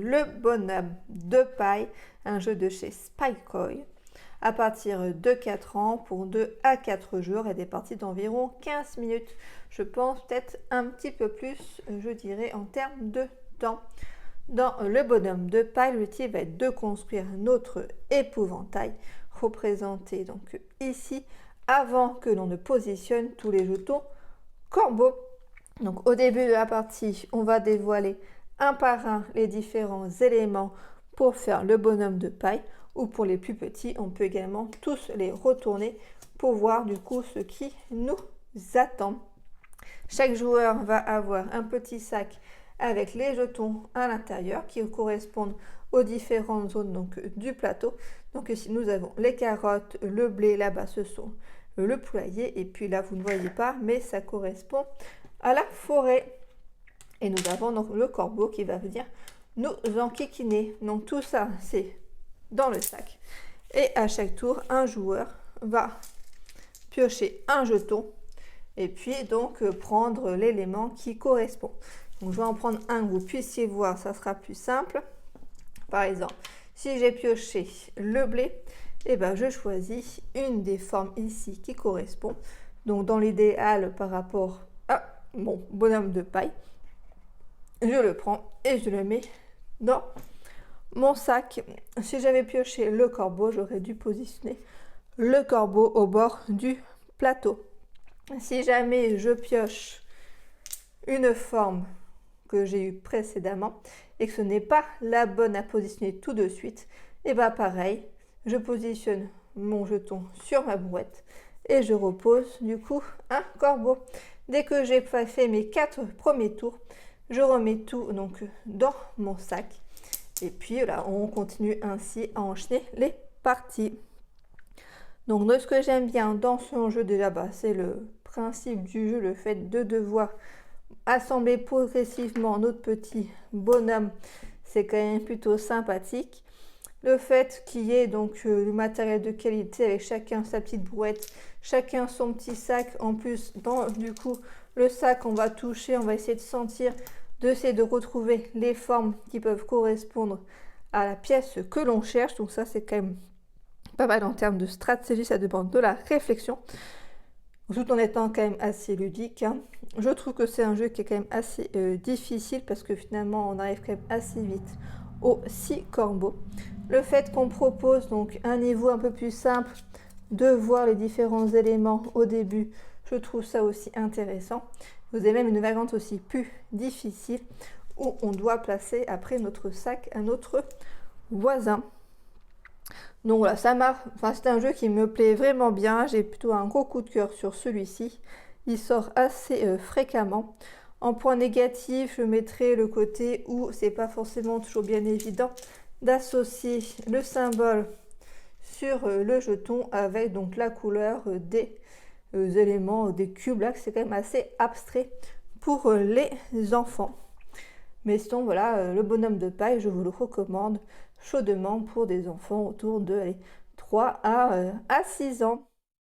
Le bonhomme de paille, un jeu de chez Spikeoy, à partir de 4 ans pour 2 à 4 jours et des parties d'environ 15 minutes. Je pense peut-être un petit peu plus, je dirais, en termes de temps. Dans le bonhomme de paille, l'objectif va être de construire notre épouvantail, représenté donc ici, avant que l'on ne positionne tous les jetons corbeaux. Donc au début de la partie, on va dévoiler un par un les différents éléments pour faire le bonhomme de paille, ou pour les plus petits, on peut également tous les retourner pour voir du coup ce qui nous attend. Chaque joueur va avoir un petit sac avec les jetons à l'intérieur qui correspondent aux différentes zones donc, du plateau. Donc ici nous avons les carottes, le blé, là-bas ce sont le poulailler, et puis là vous ne voyez pas mais ça correspond à la forêt. Et nous avons donc le corbeau qui va venir nous enquiquiner. Donc tout ça c'est dans le sac. Et à chaque tour, un joueur va piocher un jeton et puis donc prendre l'élément qui correspond. Donc je vais en prendre un que vous puissiez voir, ça sera plus simple. Par exemple, si j'ai pioché le blé, et ben je choisis une des formes ici qui correspond. Donc dans l'idéal par rapport à mon bonhomme de paille, je le prends et je le mets dans mon sac. Si j'avais pioché le corbeau, j'aurais dû positionner le corbeau au bord du plateau. Si jamais je pioche une forme que j'ai eue précédemment et que ce n'est pas la bonne à positionner tout de suite, et bien pareil, je positionne mon jeton sur ma brouette et je repose du coup un corbeau. Dès que j'ai fait mes 4 premiers tours, je remets tout donc dans mon sac. Et puis là, on continue ainsi à enchaîner les parties. Donc, ce que j'aime bien dans ce jeu, déjà, c'est le principe du jeu, le fait de devoir assembler progressivement notre petit bonhomme. C'est quand même plutôt sympathique. Le fait qu'il y ait donc du matériel de qualité avec chacun sa petite brouette, chacun son petit sac. En plus, dans du coup, le sac, on va toucher, on va essayer de sentir, d'essayer de retrouver les formes qui peuvent correspondre à la pièce que l'on cherche. Donc ça, c'est quand même pas mal en termes de stratégie, ça demande de la réflexion, tout en étant quand même assez ludique. Je trouve que c'est un jeu qui est quand même assez difficile parce que finalement, on arrive quand même assez vite aux 6 corbeaux. Le fait qu'on propose donc un niveau un peu plus simple, de voir les différents éléments au début, je trouve ça aussi intéressant. Vous avez même une variante aussi plus difficile où on doit placer après notre sac à notre voisin. Donc voilà, c'est un jeu qui me plaît vraiment bien. J'ai plutôt un gros coup de cœur sur celui-ci. Il sort assez fréquemment. En point négatif, je mettrai le côté où c'est pas forcément toujours bien évident d'associer le symbole sur le jeton avec donc la couleur des éléments, des cubes là, c'est quand même assez abstrait pour les enfants. Mais sinon voilà, le bonhomme de paille, je vous le recommande chaudement pour des enfants autour de 3 à 6 ans.